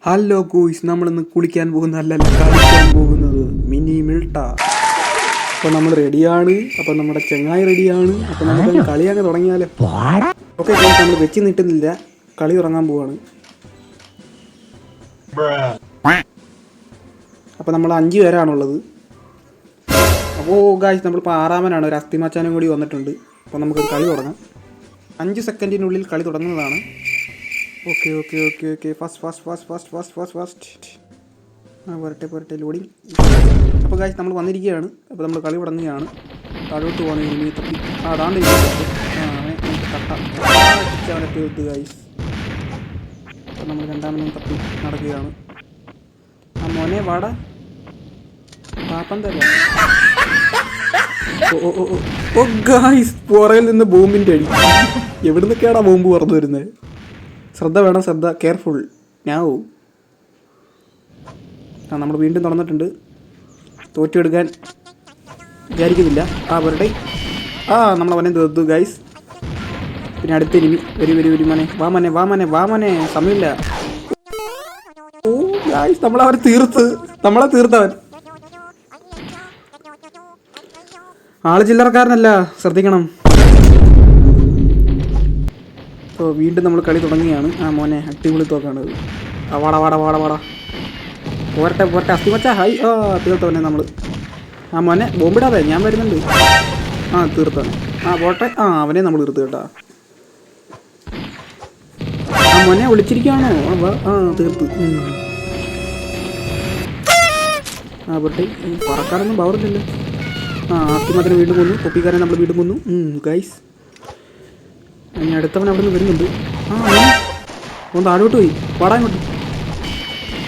Hello guys, നമ്മളിന്ന് കുളിക്കാൻ പോകുന്ന അല്ലല്ല കളിക്കാൻ പോകുന്നത് മിനി മിൽട്ട. അപ്പോൾ നമ്മൾ റെഡിയാണ്. അപ്പോൾ നമ്മുടെ ചെങ്ങായി റെഡിയാണ്. അപ്പോൾ നമുക്ക് കളിയാകെ തുടങ്ങിയാലോ. ഓക്കെ ഗൂയ്സ്, നമ്മൾ വെച്ച് നിട്ടുന്നില്ല, കളി തുടങ്ങാൻ പോവാണ്. അപ്പോൾ നമ്മൾ 5 പേരാണുള്ളത്. അപ്പോൾ ഗായ്സ്, നമ്മളിപ്പോൾ 6-മനാണ്. ഒരു അസ്ഥിമച്ചാനും കൂടി വന്നിട്ടുണ്ട്. അപ്പോൾ നമുക്ക് കളി തുടങ്ങാം. 5 സെക്കൻഡിനുള്ളിൽ കളി തുടങ്ങുന്നതാണ്. Okay okay okay okay first പോരട്ടെ ലോഡിങ്. അപ്പോൾ ഗായ്സ്, നമ്മൾ വന്നിരിക്കുകയാണ്. അപ്പോൾ നമ്മൾ കളി തുടങ്ങുകയാണ്. താഴോട്ട് പോകണം. ഇനി തപ്പി അതാണ്ട് അവനെ ഗായ്സ്. അപ്പോൾ നമ്മൾ രണ്ടാമനെയും തപ്പി നടക്കുകയാണ്. ആ മോനെ വാടാ പാപ്പം തരാം. ഓ ഗായ്സ്, പുറയിൽ നിന്ന് ബോംബിൻ്റെ അടി. എവിടെ നിന്നൊക്കെയാണോ ബോംബ് പറന്നു വരുന്നത്? ശ്രദ്ധ വേണം, ശ്രദ്ധ, കെയർഫുൾ. ഞാവും നമ്മൾ വീണ്ടും തുറന്നിട്ടുണ്ട്. തോറ്റെടുക്കാൻ വിചാരിക്കുന്നില്ല. വരട്ടെ. നമ്മൾ അവനെ തീർത്തു ഗൈസ്. പിന്നെ അടുത്ത എനിമി വരും മോനെ. സമയമില്ല. ഓ ഗൈസ്, നമ്മളെ തീർത്തവൻ. ആള് ചില്ലറക്കാരനല്ല, ശ്രദ്ധിക്കണം. അപ്പോൾ വീണ്ടും നമ്മൾ കളി തുടങ്ങിയാണ്. മോനെ അടിപൊളി തോക്കാണത്. വാടാ പോരട്ടെ അസ്ഥിമച്ച ഹായ്. തീർത്തവനെ നമ്മൾ. മോനെ ബോംബിടാതെ, ഞാൻ വരുന്നുണ്ട്. തീർത്തവനെ. പോട്ടെ. അവനെ നമ്മൾ തീർത്ത് കേട്ടാ. മോനെ വിളിച്ചിരിക്കുകയാണോ? തീർത്ത്. പോട്ടെ. പറക്കാനൊന്നും പവറില്ലല്ലോ. അസ്ഥിമത്തിന് വീണ്ടും കൊന്നു. തൊപ്പിക്കാരൻ നമ്മൾ വീണ്ടും കൊന്നു ഗൈസ്. ഇനി അടുത്തവൻ അവിടെ നിന്ന് വരുന്നുണ്ട്. ഒന്ന് താഴോട്ട് പോയി. പാടാൻ കൊണ്ട്.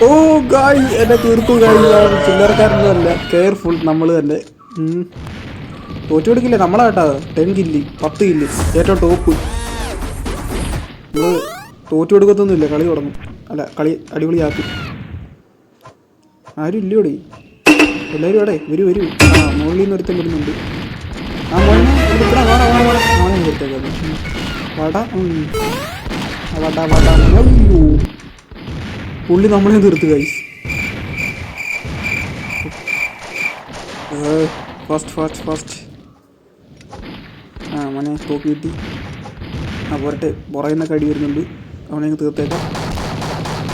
ഓ ഗായ്, എന്നെ തീർത്തു ഗായ്. ചില്ലറക്കാരൊന്നും അല്ല, കെയർഫുൾ. നമ്മൾ തന്നെ തോറ്റു കൊടുക്കില്ലേ നമ്മളെ കേട്ടാ. 10 കില്ല് 10 കില്ല് ഏറ്റവും ടോപ്പ്. നമ്മൾ തോറ്റു കൊടുക്കത്തൊന്നുമില്ല. കളി തുടങ്ങും. അല്ല, കളി അടിപൊളിയാക്കും. ആരും ഇല്ലോടെ, എല്ലാവരും അവിടെ വരൂ. മുകളിൽ നിന്ന് ഒരുത്തം വരുന്നുണ്ട്. മോനെ തീർത്തേക്കാണ്. അയ്യോ, പുള്ളി നമ്മളെ തീർത്ത് ഗൈസ്. ഫസ്റ്റ് മോനെ തോക്ക് കിട്ടി. പോരട്ടെ. പുറകിൽ നിന്നൊക്കെ അടി വരുന്നുണ്ട്. അവനെ തീർത്തേക്കാം.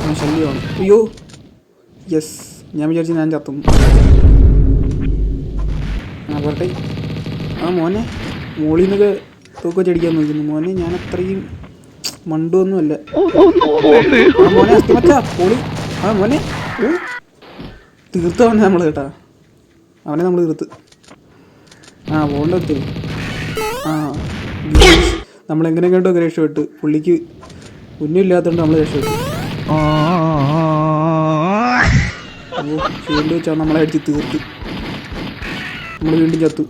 അവൻ ശല്യമാണ്. അയ്യോ യെസ്, ഞാൻ വിചാരിച്ചു ഞാൻ ചത്തുന്നു. പോരട്ടെ. മോനെ മോളിൽ നിന്നൊക്കെ തോക്ക് വെച്ചടിക്കാൻ നോക്കുന്നു. മോനെ ഞാൻ അത്രയും മണ്ടൊന്നുമല്ല. മോനെ അസ്ഥിമച്ചാ പൊളി. മോനെ തീർത്ത് അവനെ നമ്മൾ കേട്ടാ. അവനെ നമ്മൾ തീർത്ത്. പോകണ്ട ഒത്തിരി. നമ്മളെങ്ങനെ കണ്ടോ രക്ഷപ്പെട്ട്. പുള്ളിക്ക് ഒന്നുമില്ലാത്തതുകൊണ്ട് നമ്മൾ രക്ഷപ്പെട്ടു. ഷീൽഡ് വെച്ചാൽ നമ്മളെ അടിച്ച് തീർത്ത്. നമ്മൾ വീണ്ടും ചത്തു.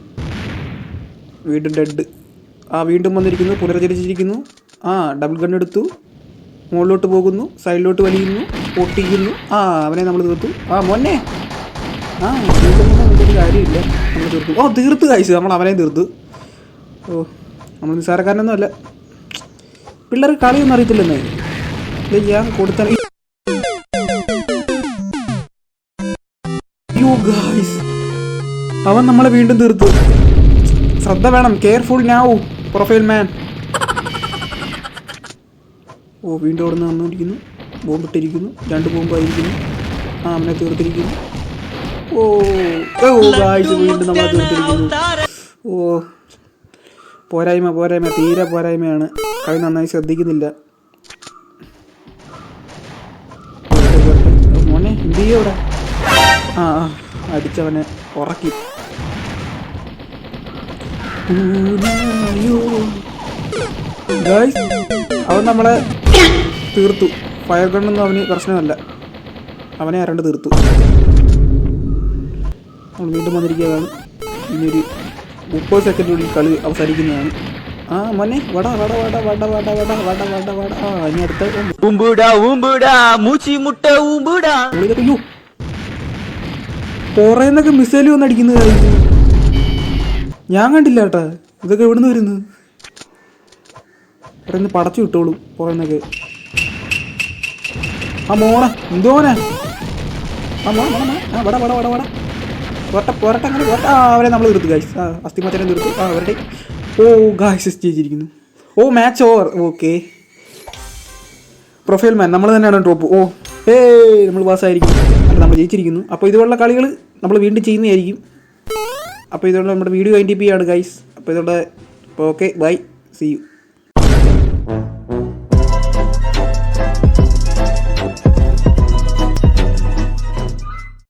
വീണ്ടും ഡെഡ്. വീണ്ടും വന്നിരിക്കുന്നു. പുനർജനിച്ചിരിക്കുന്നു. ഡബിൾ ഗൺ എടുത്തു. മുകളിലോട്ട് പോകുന്നു. സൈഡിലോട്ട് വലിയുന്നു. പൊട്ടിക്കുന്നു. അവനെ നമ്മൾ തീർത്തു. മോനെ ഒരു കാര്യമില്ല, നമ്മൾ തീർത്തു. തീർത്ത് കഴിച്ചു. നമ്മൾ അവനെ തീർത്തു. നമ്മൾ നിസ്സാരക്കാരനൊന്നും അല്ല. പിള്ളേർ കളിയൊന്നും അറിയത്തില്ലെന്നേ. ഞാൻ കൊടുത്ത അവൻ നമ്മളെ വീണ്ടും തീർത്തു. ശ്രദ്ധ വേണം, കെയർഫുൾ നൗ പ്രൊഫൈൽ മാൻ. വീണ്ടും അവിടെ നിന്ന് വന്നിരിക്കുന്നു. ബോംബിട്ടിരിക്കുന്നു. 2 ബോംബായിരിക്കുന്നു. അവനെ തീർത്തിരിക്കുന്നു. ഗായ്സ്, വീണ്ടും നമ്മളെ തീർത്തിരിക്കുന്നു. പോരായ്മ, തീരെ പോരായ്മയാണ്. കളി നന്നായി ശ്രദ്ധിക്കുന്നില്ല. മോനെ എന്ത് ചെയ്യും അവിടെ? അടിച്ചവനെ ഉറക്കി. ഗായ്സ്, അവൻ നമ്മളെ തീർത്തു. ഫയർ ഗണ്ണൊന്നും അവന് പ്രശ്നമല്ല. അവനെ ആരാണ്ട് തീർത്തു. നമ്മൾ വീണ്ടും വന്നിരിക്കുകയാണ്. ഇനിയൊരു 30 സെക്കൻഡിനുള്ളിൽ കളി അവസാനിക്കുന്നതാണ്. മോനെ വടാ. ഇനി അടുത്ത പുറേന്നൊക്കെ മിസൈൽ വന്ന് അടിക്കുന്നത് ഞാൻ കണ്ടില്ല കേട്ടാ. ഇതൊക്കെ എവിടുന്ന് വരുന്നു? ഇവിടെ നിന്ന് പടച്ചു വിട്ടോളൂ പുറേന്നൊക്കെ. ആ മോണ എന്തോനാ ആ മോണ മോണ മോണ ആ വട വട വട വട പോരട്ടെ പോരട്ടെ അങ്ങനെ പോരട്ടെ. ആ അവരെ നമ്മൾ തീർത്തു ഗൈസ്. ആ അസ്ഥിമച്ചനെ തീർത്തു. ആ അവരുടെ ഓ ഗൈസ് ജയിച്ചിരിക്കുന്നു. ഓ മാച്ച് ഓവർ. ഓക്കെ പ്രൊഫൈൽ മാൻ നമ്മൾ തന്നെയാണ് ടോപ്പ്. ഓ നമ്മൾ പാസ്സായിരിക്കും. അല്ല നമ്മൾ ജയിച്ചിരിക്കുന്നു. അപ്പോൾ ഇതുപോലുള്ള കളികൾ നമ്മൾ വീണ്ടും ചെയ്യുന്നതായിരിക്കും. അപ്പോൾ ഇതുകൊണ്ട് നമ്മുടെ വീഡിയോ വൈൻഡ് അപ്പ് ചെയ്യാണ് ഗൈസ്. അപ്പോൾ ഇതുകൊണ്ട് അപ്പോൾ ഓക്കെ ബൈ സീ യു.